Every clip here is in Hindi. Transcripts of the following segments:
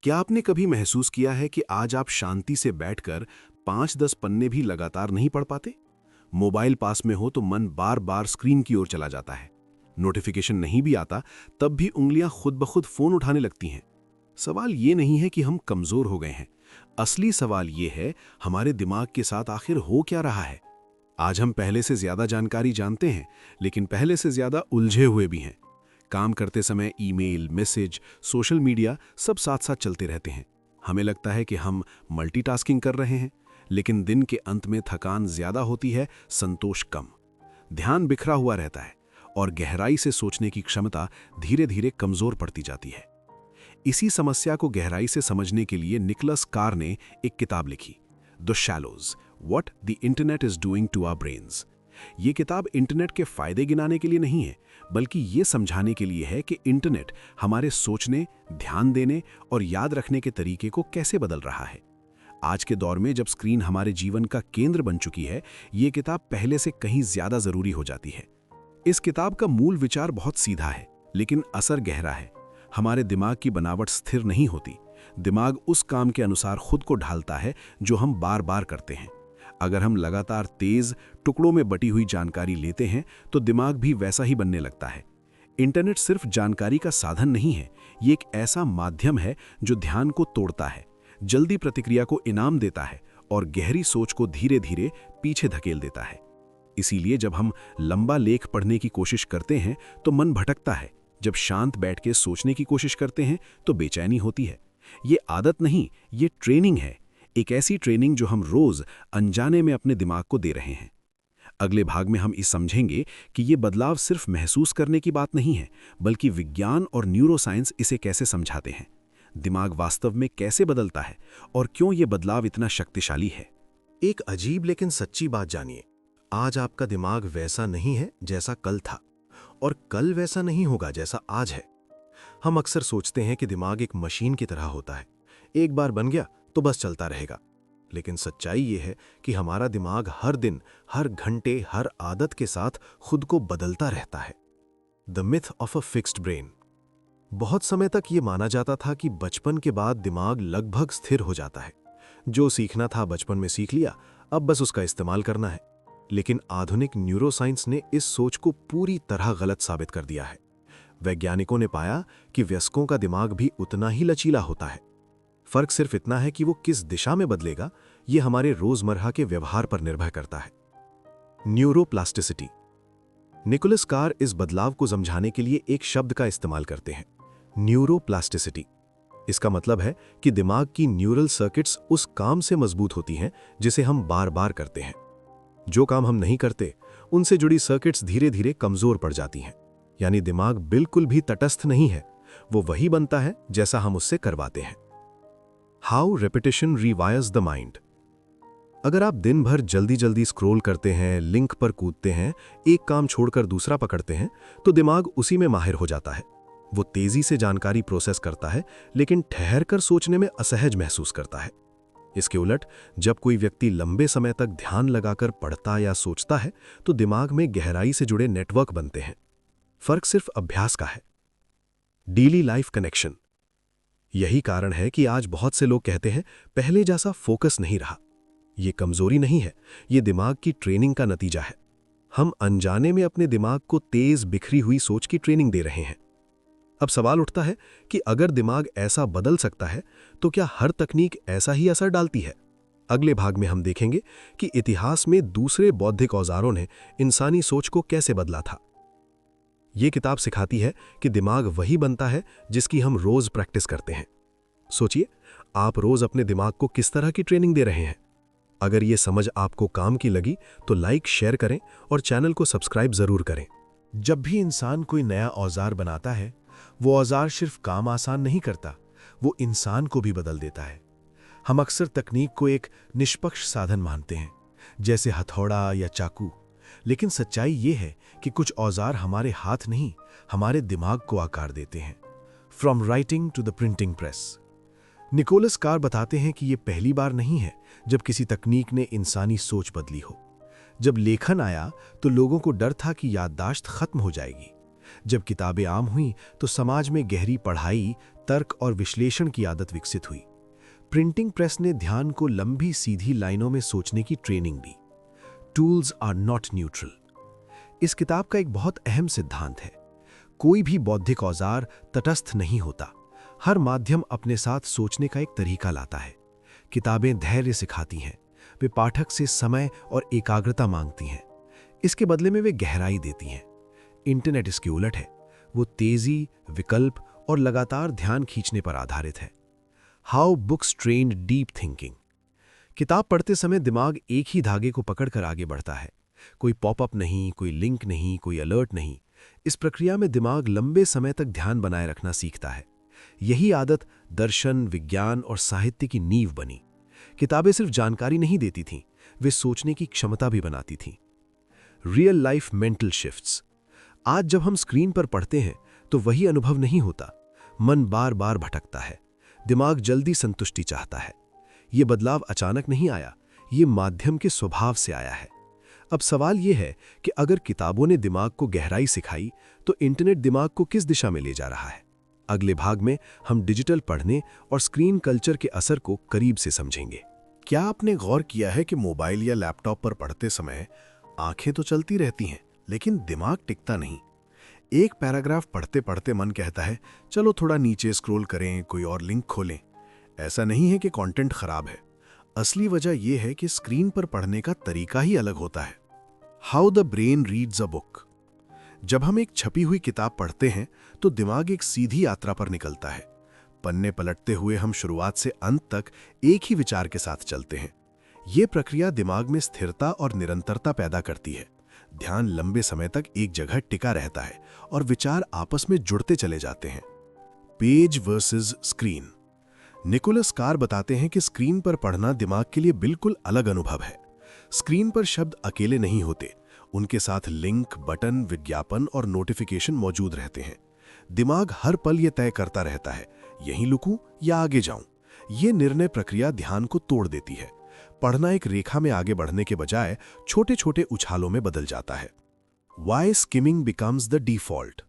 क्या आपने कभी महसूस किया है कि आज आप शांति से बैठकर 5-10 पन्ने भी लगातार नहीं पढ़ पाते? मोबाइल पास में हो तो मन बार बार स्क्रीन की ओर चला जाता है। नोटिफिकेशन नहीं भी आता तब भी उंगलियां खुद ब खुद फोन उठाने लगती हैं। सवाल ये नहीं है कि हम कमजोर हो गए हैं। असली सवाल ये है, हमारे दिमाग के साथ आखिर हो क्या रहा है। आज हम पहले से ज्यादा जानकारी जानते हैं, लेकिन पहले से ज्यादा उलझे हुए भी हैं। काम करते समय ईमेल, मैसेज, सोशल मीडिया सब साथ साथ चलते रहते हैं। हमें लगता है कि हम मल्टीटास्किंग कर रहे हैं, लेकिन दिन के अंत में थकान ज्यादा होती है, संतोष कम। ध्यान बिखरा हुआ रहता है और गहराई से सोचने की क्षमता धीरे धीरे कमजोर पड़ती जाती है। इसी समस्या को गहराई से समझने के लिए निकोलस कार ने एक किताब लिखी, the shallows, what the internet is doing to our brains. ये किताब इंटरनेट के फायदे गिनाने के लिए नहीं है, बल्कि ये समझाने के लिए है कि इंटरनेट हमारे सोचने, ध्यान देने और याद रखने के तरीके को कैसे बदल रहा है। आज के दौर में जब स्क्रीन हमारे जीवन का केंद्र बन चुकी है, ये किताब पहले से कहीं ज्यादा जरूरी हो जाती है। इस किताब का मूल विचार बहुत सीधा है, लेकिन असर गहरा है। हमारे दिमाग की बनावट स्थिर नहीं होती। दिमाग उस काम के अनुसार खुद को ढालता है जो हम बार बार करते हैं। अगर हम लगातार तेज, टुकड़ों में बटी हुई जानकारी लेते हैं तो दिमाग भी वैसा ही बनने लगता है। इंटरनेट सिर्फ जानकारी का साधन नहीं है, ये एक ऐसा माध्यम है जो ध्यान को तोड़ता है, जल्दी प्रतिक्रिया को इनाम देता है और गहरी सोच को धीरे धीरे पीछे धकेल देता है। इसीलिए जब हम लंबा लेख पढ़ने की कोशिश करते हैं तो मन भटकता है। जब शांत बैठ के सोचने की कोशिश करते हैं तो बेचैनी होती है। ये आदत नहीं, ये ट्रेनिंग है। एक ऐसी ट्रेनिंग जो हम रोज अनजाने में अपने दिमाग को दे रहे हैं। अगले भाग में हम इस समझेंगे कि ये बदलाव सिर्फ महसूस करने की बात नहीं है, बल्कि विज्ञान और न्यूरोसाइंस इसे कैसे समझाते हैं। दिमाग वास्तव में कैसे बदलता है और क्यों ये बदलाव इतना शक्तिशाली है। एक अजीब लेकिन सच्ची बात जानिए, आज आपका दिमाग वैसा नहीं है जैसा कल था, और कल वैसा नहीं होगा जैसा आज है। हम अक्सर सोचते हैं कि दिमाग एक मशीन की तरह होता है, एक बार बन गया तो बस चलता रहेगा। लेकिन सच्चाई ये है कि हमारा दिमाग हर दिन, हर घंटे, हर आदत के साथ खुद को बदलता रहता है। The myth of a fixed brain. बहुत समय तक ये माना जाता था कि बचपन के बाद दिमाग लगभग स्थिर हो जाता है। जो सीखना था बचपन में सीख लिया, अब बस उसका इस्तेमाल करना है। लेकिन आधुनिक न्यूरोसाइंस ने इस सोच को पूरी तरह गलत साबित कर दिया है। वैज्ञानिकों ने पाया कि वयस्कों का दिमाग भी उतना ही लचीला होता है। फर्क सिर्फ इतना है कि वो किस दिशा में बदलेगा, ये हमारे रोजमर्रा के व्यवहार पर निर्भर करता है। न्यूरोप्लास्टिसिटी। निकोलस कार इस बदलाव को समझाने के लिए एक शब्द का इस्तेमाल करते हैं, न्यूरोप्लास्टिसिटी। इसका मतलब है कि दिमाग की न्यूरल सर्किट्स उस काम से मजबूत होती हैं जिसे हम बार बार करते हैं। जो काम हम नहीं करते, उनसे जुड़ी सर्किट्स धीरे धीरे कमजोर पड़ जाती हैं। यानी दिमाग बिल्कुल भी तटस्थ नहीं है, वो वही बनता है जैसा हम उससे करवाते हैं। How repetition rewires the mind. अगर आप दिन भर जल्दी जल्दी स्क्रॉल करते हैं, लिंक पर कूदते हैं, एक काम छोड़कर दूसरा पकड़ते हैं, तो दिमाग उसी में माहिर हो जाता है। वो तेजी से जानकारी प्रोसेस करता है, लेकिन ठहर कर सोचने में असहज महसूस करता है। इसके उलट जब कोई व्यक्ति लंबे समय तक ध्यान लगाकर पढ़ता या सोचता है, तो दिमाग में गहराई से जुड़े नेटवर्क बनते हैं। फर्क सिर्फ अभ्यास का है। Daily life connection. यही कारण है कि आज बहुत से लोग कहते हैं पहले जैसा फोकस नहीं रहा। ये कमजोरी नहीं है, ये दिमाग की ट्रेनिंग का नतीजा है। हम अनजाने में अपने दिमाग को तेज बिखरी हुई सोच की ट्रेनिंग दे रहे हैं। अब सवाल उठता है कि अगर दिमाग ऐसा बदल सकता है, तो क्या हर तकनीक ऐसा ही असर डालती है? अगले भाग में हम देखेंगे कि इतिहास में दूसरे बौद्धिक औजारों ने इंसानी सोच को कैसे बदला था। यह किताब सिखाती है कि दिमाग वही बनता है जिसकी हम रोज प्रैक्टिस करते हैं। सोचिए, आप रोज अपने दिमाग को किस तरह की ट्रेनिंग दे रहे हैं। अगर यह समझ आपको काम की लगी तो लाइक, शेयर करें और चैनल को सब्सक्राइब जरूर करें। जब भी इंसान कोई नया औजार बनाता है, वो औजार सिर्फ काम आसान नहीं करता, वो इंसान को भी बदल देता है। हम अक्सर तकनीक को एक निष्पक्ष साधन मानते हैं, जैसे हथौड़ा या चाकू। लेकिन सच्चाई ये है कि कुछ औजार हमारे हाथ नहीं, हमारे दिमाग को आकार देते हैं। From writing to the printing press. Nicholas Carr बताते हैं कि यह पहली बार नहीं है जब किसी तकनीक ने इंसानी सोच बदली हो। जब लेखन आया तो लोगों को डर था कि याददाश्त खत्म हो जाएगी। जब किताबें आम हुई तो समाज में गहरी पढ़ाई, तर्क और विश्लेषण की आदत विकसित हुई। प्रिंटिंग प्रेस ने ध्यान को लंबी सीधी लाइनों में सोचने की ट्रेनिंग दी। Tools are not neutral. इस किताब का एक बहुत अहम सिद्धांत है, कोई भी बौद्धिक औजार तटस्थ नहीं होता। हर माध्यम अपने साथ सोचने का एक तरीका लाता है। किताबें धैर्य सिखाती हैं, वे पाठक से समय और एकाग्रता मांगती हैं, इसके बदले में वे गहराई देती हैं। इंटरनेट इसके उलट है, वो तेजी, विकल्प और लगातार ध्यान खींचने पर आधारित है। How books trained deep thinking. किताब पढ़ते समय दिमाग एक ही धागे को पकड़कर आगे बढ़ता है। कोई पॉपअप नहीं, कोई लिंक नहीं, कोई अलर्ट नहीं। इस प्रक्रिया में दिमाग लंबे समय तक ध्यान बनाए रखना सीखता है। यही आदत दर्शन, विज्ञान और साहित्य की नींव बनी। किताबें सिर्फ जानकारी नहीं देती थीं, वे सोचने की क्षमता भी बनाती थीं। Real life mental shifts. आज जब हम स्क्रीन पर पढ़ते हैं तो वही अनुभव नहीं होता। मन बार बार भटकता है, दिमाग जल्दी संतुष्टि चाहता है। ये बदलाव अचानक नहीं आया, ये माध्यम के स्वभाव से आया है। अब सवाल ये है कि अगर किताबों ने दिमाग को गहराई सिखाई तो इंटरनेट दिमाग को किस दिशा में ले जा रहा है। अगले भाग में हम डिजिटल पढ़ने और स्क्रीन कल्चर के असर को करीब से समझेंगे। क्या आपने गौर किया है कि मोबाइल या लैपटॉप पर पढ़ते समय आंखें तो चलती रहती हैं, लेकिन दिमाग टिकता नहीं। एक पैराग्राफ पढ़ते पढ़ते मन कहता है चलो थोड़ा नीचे स्क्रॉल करें, कोई और लिंक खोलें। ऐसा नहीं है कि कंटेंट खराब है, असली वजह यह है कि स्क्रीन पर पढ़ने का तरीका ही अलग होता है। How the brain reads a book. जब हम एक छपी हुई किताब पढ़ते हैं तो दिमाग एक सीधी यात्रा पर निकलता है। पन्ने पलटते हुए हम शुरुआत से अंत तक एक ही विचार के साथ चलते हैं। ये प्रक्रिया दिमाग में स्थिरता और निरंतरता पैदा करती है। ध्यान लंबे समय तक एक जगह टिका रहता है और विचार आपस में जुड़ते चले जाते हैं। Page versus screen. Nicholas Carr बताते हैं कि स्क्रीन पर पढ़ना दिमाग के लिए बिल्कुल अलग अनुभव है। स्क्रीन पर शब्द अकेले नहीं होते, उनके साथ लिंक, बटन, विज्ञापन और नोटिफिकेशन मौजूद रहते हैं। दिमाग हर पल यह तय करता रहता है, यहीं रुकूं या आगे जाऊं। यह निर्णय प्रक्रिया ध्यान को तोड़ देती है। पढ़ना एक रेखा में आगे बढ़ने के बजाय छोटे छोटे उछालों में बदल जाता है। Why skimming becomes the default.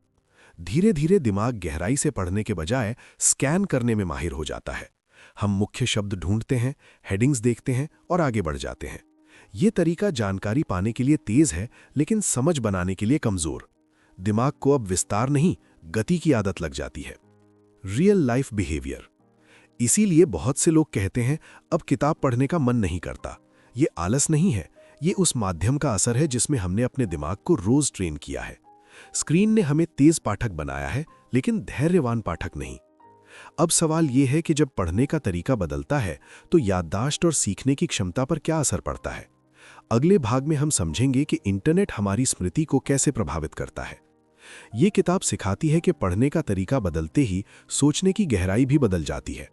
धीरे धीरे दिमाग गहराई से पढ़ने के बजाय स्कैन करने में माहिर हो जाता है। हम मुख्य शब्द ढूंढते हैं, हेडिंग्स देखते हैं और आगे बढ़ जाते हैं। ये तरीका जानकारी पाने के लिए तेज है, लेकिन समझ बनाने के लिए कमजोर। दिमाग को अब विस्तार नहीं, गति की आदत लग जाती है। Real life behaviour. इसीलिए बहुत से लोग कहते हैं अब किताब पढ़ने का मन नहीं करता। ये आलस नहीं है, ये उस माध्यम का असर है जिसमें हमने अपने दिमाग को रोज ट्रेन किया है। स्क्रीन ने हमें तेज पाठक बनाया है, लेकिन धैर्यवान पाठक नहीं। अब सवाल यह है कि जब पढ़ने का तरीका बदलता है तो याददाश्त और सीखने की क्षमता पर क्या असर पड़ता है। अगले भाग में हम समझेंगे कि इंटरनेट हमारी स्मृति को कैसे प्रभावित करता है। ये किताब सिखाती है कि पढ़ने का तरीका बदलते ही सोचने की गहराई भी बदल जाती है।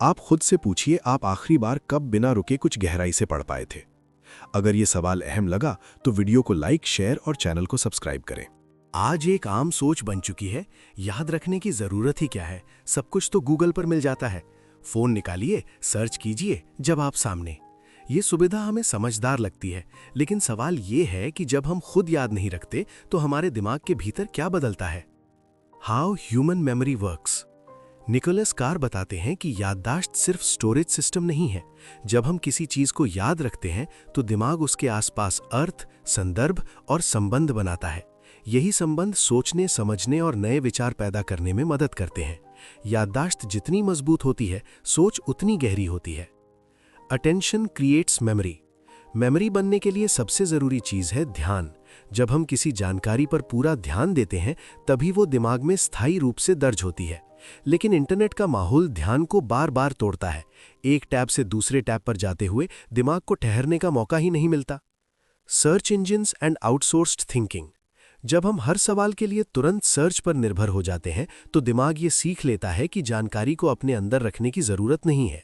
आप खुद से पूछिए, आप आखिरी बार कब बिना रुके कुछ गहराई से पढ़ पाए थे। अगर ये सवाल अहम लगा तो वीडियो को लाइक, शेयर और चैनल को सब्सक्राइब करें। आज एक आम सोच बन चुकी है, याद रखने की जरूरत ही क्या है, सब कुछ तो गूगल पर मिल जाता है। फोन निकालिए, सर्च कीजिए, जवाब सामने। ये सुविधा हमें समझदार लगती है, लेकिन सवाल ये है कि जब हम खुद याद नहीं रखते तो हमारे दिमाग के भीतर क्या बदलता है। How human memory works. Nicholas Carr बताते हैं कि याददाश्त सिर्फ स्टोरेज सिस्टम नहीं है। जब हम किसी चीज को याद रखते हैं तो दिमाग उसके आसपास अर्थ, संदर्भ और संबंध बनाता है। यही संबंध सोचने, समझने और नए विचार पैदा करने में मदद करते हैं। याददाश्त जितनी मजबूत होती है, सोच उतनी गहरी होती है। Attention creates memory. मेमोरी बनने के लिए सबसे जरूरी चीज है ध्यान। जब हम किसी जानकारी पर पूरा ध्यान देते हैं तभी वो दिमाग में स्थायी रूप से दर्ज होती है। लेकिन इंटरनेट का माहौल ध्यान को बार बार तोड़ता है। एक टैब से दूसरे टैब पर जाते हुए दिमाग को ठहरने का मौका ही नहीं मिलता। Search engines and outsourced thinking. जब हम हर सवाल के लिए तुरंत सर्च पर निर्भर हो जाते हैं तो दिमाग ये सीख लेता है कि जानकारी को अपने अंदर रखने की जरूरत नहीं है।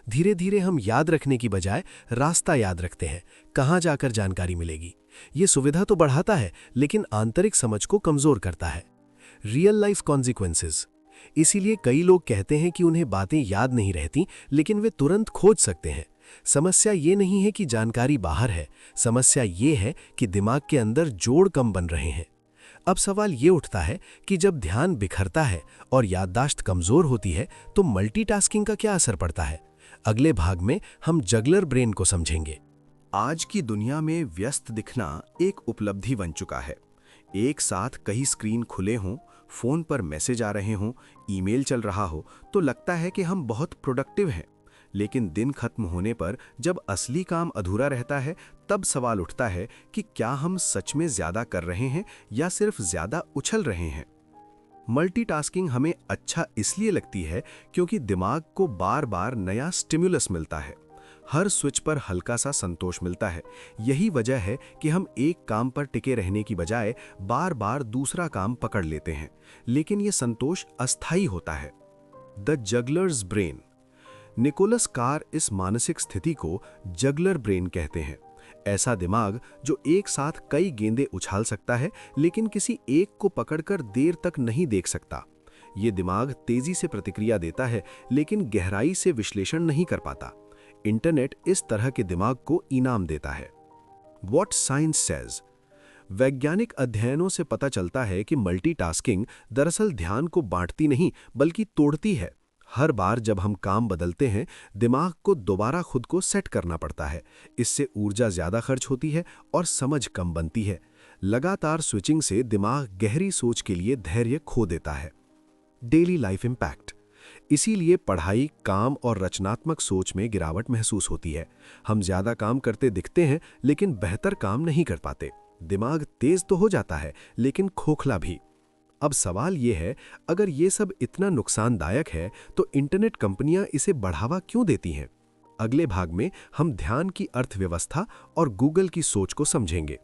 धीरे धीरे हम याद रखने की बजाय रास्ता याद रखते हैं, कहाँ जाकर जानकारी मिलेगी। ये सुविधा तो बढ़ाता है, लेकिन आंतरिक समझ को कमजोर करता है। Real life consequences. इसीलिए कई लोग कहते हैं कि उन्हें बातें याद नहीं रहती, लेकिन वे तुरंत खोज सकते हैं। समस्या ये नहीं है कि जानकारी बाहर है, समस्या ये है कि दिमाग के अंदर जोड़ कम बन रहे हैं। अब सवाल ये उठता है कि जब ध्यान बिखरता है और याददाश्त कमजोर होती है तो मल्टीटास्किंग का क्या असर पड़ता है। अगले भाग में हम जगलर ब्रेन को समझेंगे। आज की दुनिया में व्यस्त दिखना एक उपलब्धि बन चुका है। एक साथ कई स्क्रीन खुले हों, फोन पर मैसेज आ रहे हों, ईमेल चल रहा हो तो लगता है कि हम बहुत प्रोडक्टिव हैं। लेकिन दिन खत्म होने पर जब असली काम अधूरा रहता है, तब सवाल उठता है कि क्या हम सच में ज्यादा कर रहे हैं या सिर्फ ज्यादा उछल रहे हैं। मल्टीटास्किंग हमें अच्छा इसलिए लगती है क्योंकि दिमाग को बार बार नया स्टिम्युलस मिलता है। हर स्विच पर हल्का सा संतोष मिलता है। यही वजह है कि हम एक काम पर टिके रहने की बजाय बार बार दूसरा काम पकड़ लेते हैं, लेकिन यह संतोष अस्थायी होता है। The juggler's brain. Nicholas Carr इस मानसिक स्थिति को जगलर ब्रेन कहते हैं। ऐसा दिमाग जो एक साथ कई गेंदें उछाल सकता है, लेकिन किसी एक को पकड़कर देर तक नहीं देख सकता। ये दिमाग तेजी से प्रतिक्रिया देता है, लेकिन गहराई से विश्लेषण नहीं कर पाता। इंटरनेट इस तरह के दिमाग को इनाम देता है। What Science Says। वैज्ञानिक अध्ययनों से पता चलता है कि मल्टीटास्किंग दरअसल ध्यान को बांटती नहीं बल्कि तोड़ती है। हर बार जब हम काम बदलते हैं, दिमाग को दोबारा खुद को सेट करना पड़ता है। इससे ऊर्जा ज्यादा खर्च होती है और समझ कम बनती है। लगातार स्विचिंग से दिमाग गहरी सोच के लिए धैर्य खो देता है। Daily life impact. इसीलिए पढ़ाई, काम और रचनात्मक सोच में गिरावट महसूस होती है। हम ज्यादा काम करते दिखते हैं, लेकिन बेहतर काम नहीं कर पाते। दिमाग तेज तो हो जाता है, लेकिन खोखला भी। अब सवाल यह है, अगर ये सब इतना नुकसानदायक है तो इंटरनेट कंपनियां इसे बढ़ावा क्यों देती हैं? अगले भाग में हम ध्यान की अर्थव्यवस्था और गूगल की सोच को समझेंगे।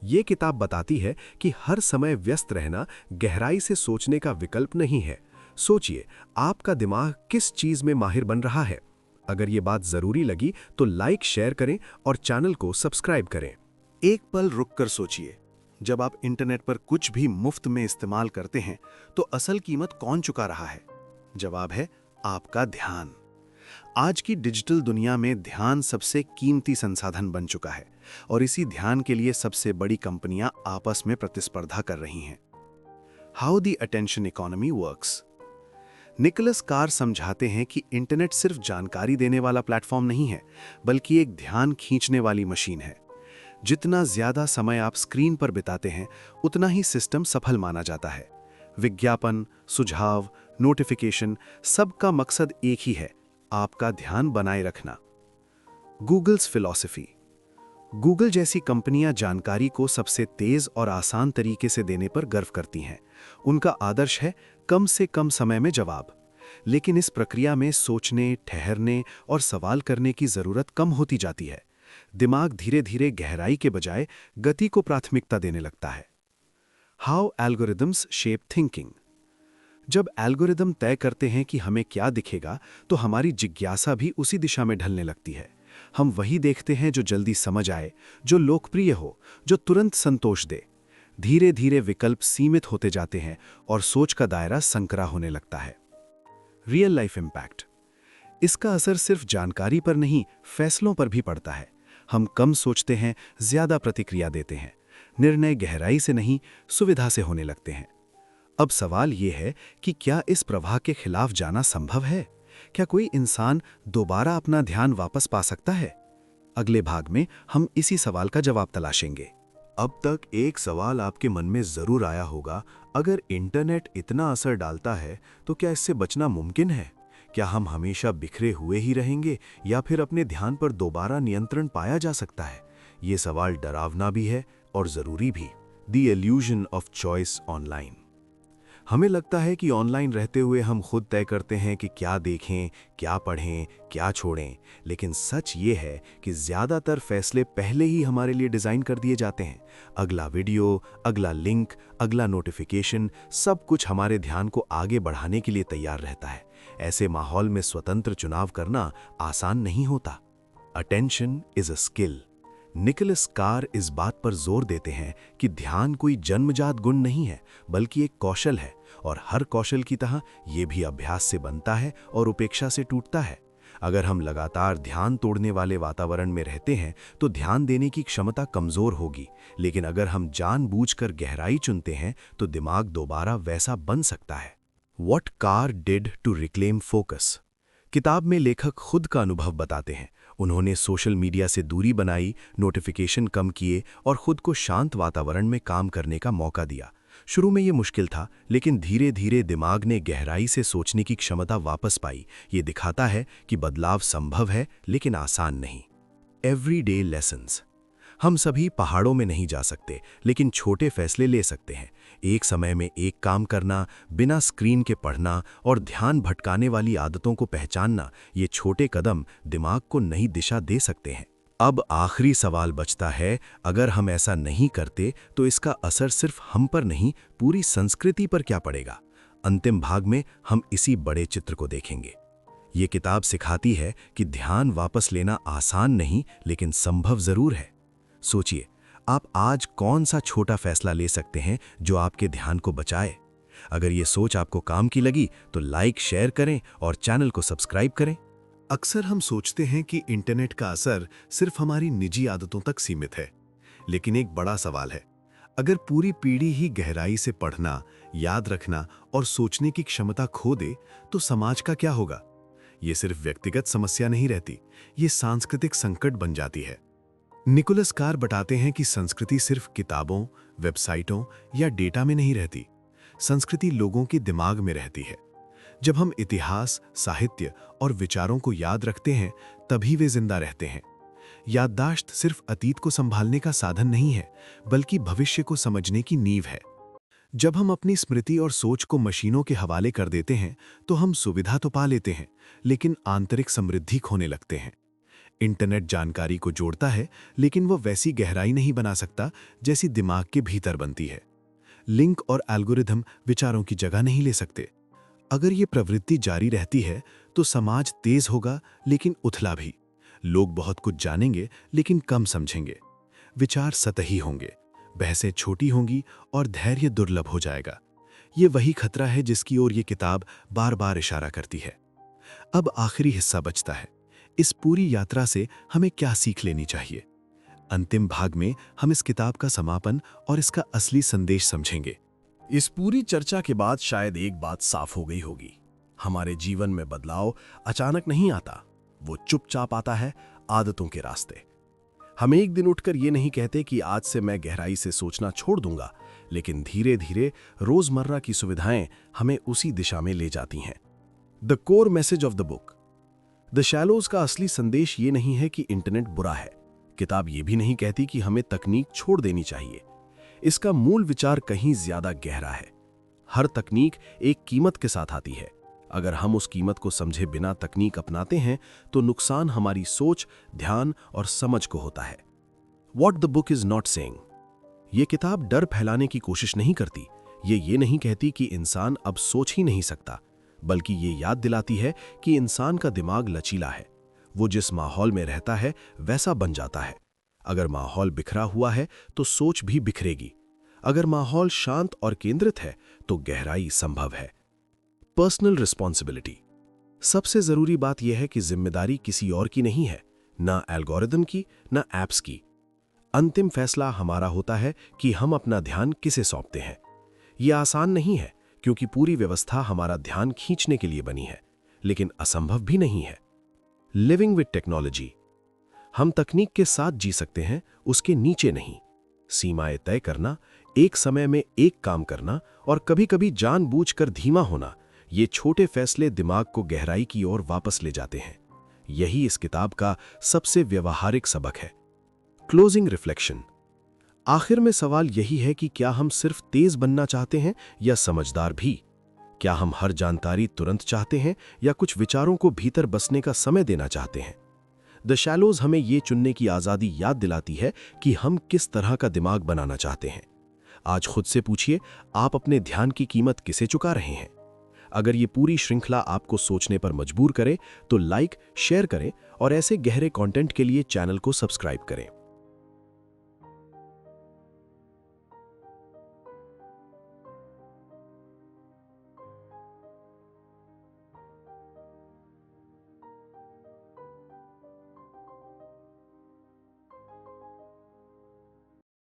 ये किताब बताती है कि हर समय व्यस्त रहना गहराई से सोचने का विकल्प नहीं है। सोचिए, आपका दिमाग किस चीज में माहिर बन रहा है? अगर ये बात जरूरी लगी तो लाइक, शेयर करें और चैनल को सब्सक्राइब करें। एक पल रुककर सोचिए, जब आप इंटरनेट पर कुछ भी मुफ्त में इस्तेमाल करते हैं तो असल कीमत कौन चुका रहा है? जवाब है आपका ध्यान। आज की डिजिटल दुनिया में ध्यान सबसे कीमती संसाधन बन चुका है और इसी ध्यान के लिए सबसे बड़ी कंपनियां आपस में प्रतिस्पर्धा कर रही हैं। How the attention economy works. Nicholas Carr समझाते हैं कि इंटरनेट सिर्फ जानकारी देने वाला प्लेटफॉर्म नहीं है, बल्कि एक ध्यान खींचने वाली मशीन है। जितना ज्यादा समय आप स्क्रीन पर बिताते हैं, उतना ही सिस्टम सफल माना जाता है। विज्ञापन, सुझाव, नोटिफिकेशन, सबका मकसद एक ही है, आपका ध्यान बनाए रखना। Google's philosophy. गूगल जैसी कंपनियां जानकारी को सबसे तेज और आसान तरीके से देने पर गर्व करती हैं। उनका आदर्श है कम से कम समय में जवाब। लेकिन इस प्रक्रिया में सोचने, ठहरने और सवाल करने की जरूरत कम होती जाती है। दिमाग धीरे धीरे गहराई के बजाय गति को प्राथमिकता देने लगता है। How algorithms shape thinking. जब एल्गोरिदम तय करते हैं कि हमें क्या दिखेगा, तो हमारी जिज्ञासा भी उसी दिशा में ढलने लगती है। हम वही देखते हैं जो जल्दी समझ आए, जो लोकप्रिय हो, जो तुरंत संतोष दे। धीरे धीरे विकल्प सीमित होते जाते हैं और सोच का दायरा संकरा होने लगता है। Real life impact. इसका असर सिर्फ जानकारी पर नहीं, फैसलों पर भी पड़ता है। हम कम सोचते हैं, ज्यादा प्रतिक्रिया देते हैं। निर्णय गहराई से नहीं, सुविधा से होने लगते हैं। अब सवाल यह है कि क्या इस प्रवाह के खिलाफ जाना संभव है? क्या कोई इंसान दोबारा अपना ध्यान वापस पा सकता है? अगले भाग में हम इसी सवाल का जवाब तलाशेंगे। अब तक एक सवाल आपके मन में जरूर आया होगा, अगर इंटरनेट इतना असर डालता है तो क्या इससे बचना मुमकिन है? क्या हम हमेशा बिखरे हुए ही रहेंगे या फिर अपने ध्यान पर दोबारा नियंत्रण पाया जा सकता है? ये सवाल डरावना भी है और जरूरी भी। The illusion of choice online. हमें लगता है कि ऑनलाइन रहते हुए हम खुद तय करते हैं कि क्या देखें, क्या पढ़ें, क्या छोड़ें, लेकिन सच ये है कि ज्यादातर फैसले पहले ही हमारे लिए डिजाइन कर दिए जाते हैं। अगला वीडियो, अगला लिंक, अगला नोटिफिकेशन, सब कुछ हमारे ध्यान को आगे बढ़ाने के लिए तैयार रहता है। ऐसे माहौल में स्वतंत्र चुनाव करना आसान नहीं होता। Attention is a skill. Nicholas Carr इस बात पर जोर देते हैं कि ध्यान कोई जन्मजात गुण नहीं है, बल्कि एक कौशल है, और हर कौशल की तरह ये भी अभ्यास से बनता है और उपेक्षा से टूटता है। अगर हम लगातार ध्यान तोड़ने वाले वातावरण में रहते हैं तो ध्यान देने की क्षमता कमजोर होगी, लेकिन अगर हम जानबूझकर गहराई चुनते हैं तो दिमाग दोबारा वैसा बन सकता है। What car did to reclaim focus? किताब में लेखक खुद का अनुभव बताते हैं। उन्होंने सोशल मीडिया से दूरी बनाई, नोटिफिकेशन कम किए और खुद को शांत वातावरण में काम करने का मौका दिया। शुरू में ये मुश्किल था, लेकिन धीरे धीरे दिमाग ने गहराई से सोचने की क्षमता वापस पाई। ये दिखाता है कि बदलाव संभव है, लेकिन आसान नहीं। Everyday lessons. हम सभी पहाड़ों में नहीं जा सकते, लेकिन छोटे फैसले ले सकते हैं। एक समय में एक काम करना, बिना स्क्रीन के पढ़ना और ध्यान भटकाने वाली आदतों को पहचानना, ये छोटे कदम दिमाग को नई दिशा दे सकते हैं। अब आखिरी सवाल बचता है, अगर हम ऐसा नहीं करते तो इसका असर सिर्फ हम पर नहीं, पूरी संस्कृति पर क्या पड़ेगा? अंतिम भाग में हम इसी बड़े चित्र को देखेंगे। ये किताब सिखाती है कि ध्यान वापस लेना आसान नहीं, लेकिन संभव जरूर है। सोचिए, आप आज कौन सा छोटा फैसला ले सकते हैं जो आपके ध्यान को बचाए? अगर ये सोच आपको काम की लगी तो लाइक, शेयर करें और चैनल को सब्सक्राइब करें। अक्सर हम सोचते हैं कि इंटरनेट का असर सिर्फ हमारी निजी आदतों तक सीमित है, लेकिन एक बड़ा सवाल है, अगर पूरी पीढ़ी ही गहराई से पढ़ना, याद रखना और सोचने की क्षमता खो दे तो समाज का क्या होगा? ये सिर्फ व्यक्तिगत समस्या नहीं रहती, ये सांस्कृतिक संकट बन जाती है। निकोलस कार बताते हैं कि संस्कृति सिर्फ किताबों, वेबसाइटों या डेटा में नहीं रहती, संस्कृति लोगों के दिमाग में रहती है। जब हम इतिहास, साहित्य और विचारों को याद रखते हैं, तभी वे जिंदा रहते हैं। याददाश्त सिर्फ अतीत को संभालने का साधन नहीं है, बल्कि भविष्य को समझने की नींव है। जब हम अपनी स्मृति और सोच को मशीनों के हवाले कर देते हैं, तो हम सुविधा तो पा लेते हैं, लेकिन आंतरिक समृद्धि खोने लगते हैं। इंटरनेट जानकारी को जोड़ता है, लेकिन वो वैसी गहराई नहीं बना सकता जैसी दिमाग के भीतर बनती है। लिंक और एल्गोरिथम विचारों की जगह नहीं ले सकते। अगर ये प्रवृत्ति जारी रहती है तो समाज तेज होगा, लेकिन उथला भी। लोग बहुत कुछ जानेंगे, लेकिन कम समझेंगे। विचार सतही होंगे, बहसें छोटी होंगी और धैर्य दुर्लभ हो जाएगा। ये वही खतरा है जिसकी ओर ये किताब बार बार इशारा करती है। अब आखिरी हिस्सा बचता है। इस पूरी यात्रा से हमें क्या सीख लेनी चाहिए? अंतिम भाग में हम इस किताब का समापन और इसका असली संदेश समझेंगे। इस पूरी चर्चा के बाद शायद एक बात साफ हो गई होगी। हमारे जीवन में बदलाव अचानक नहीं आता, वो चुपचाप आता है, आदतों के रास्ते। हम एक दिन उठकर ये नहीं कहते कि आज से मैं गहराई से सोचना छोड़ दूंगा, लेकिन धीरे धीरे रोजमर्रा की सुविधाएं हमें उसी दिशा में ले जाती हैं। The core message of the book. The shallows का असली संदेश ये नहीं है कि इंटरनेट बुरा है। किताब ये भी नहीं कहती कि हमें तकनीक छोड़ देनी चाहिए। इसका मूल विचार कहीं ज्यादा गहरा है। हर तकनीक एक कीमत के साथ आती है। अगर हम उस कीमत को समझे बिना तकनीक अपनाते हैं तो नुकसान हमारी सोच, ध्यान और समझ को होता है। What the book is not saying. ये किताब डर फैलाने की कोशिश नहीं करती। ये नहीं कहती कि इंसान अब सोच ही नहीं सकता, बल्कि ये याद दिलाती है कि इंसान का दिमाग लचीला है। वो जिस माहौल में रहता है वैसा बन जाता है। अगर माहौल बिखरा हुआ है तो सोच भी बिखरेगी। अगर माहौल शांत और केंद्रित है तो गहराई संभव है। Personal responsibility. सबसे जरूरी बात यह है कि जिम्मेदारी किसी और की नहीं है, ना एल्गोरिदम की, ना ऐप्स की। अंतिम फैसला हमारा होता है कि हम अपना ध्यान किसे सौंपते हैं। यह आसान नहीं है, क्योंकि पूरी व्यवस्था हमारा ध्यान खींचने के लिए बनी है, लेकिन असंभव भी नहीं है। Living with technology. हम तकनीक के साथ जी सकते हैं, उसके नीचे नहीं। सीमाएं तय करना, एक समय में एक काम करना और कभी-कभी जानबूझकर धीमा होना, ये छोटे फैसले दिमाग को गहराई की ओर वापस ले जाते हैं। यही इस किताब का सबसे व्यवहारिक सबक है। Closing reflection. आखिर में सवाल यही है कि क्या हम सिर्फ तेज बनना चाहते हैं या समझदार भी? क्या हम हर जानकारी तुरंत चाहते हैं या कुछ विचारों को भीतर बसने का समय देना चाहते हैं? द शैलोज हमें ये चुनने की आज़ादी याद दिलाती है कि हम किस तरह का दिमाग बनाना चाहते हैं। आज खुद से पूछिए, आप अपने ध्यान की कीमत किसे चुका रहे हैं? अगर ये पूरी श्रृंखला आपको सोचने पर मजबूर करे तो लाइक, शेयर करें और ऐसे गहरे कंटेंट के लिए चैनल को सब्सक्राइब करें।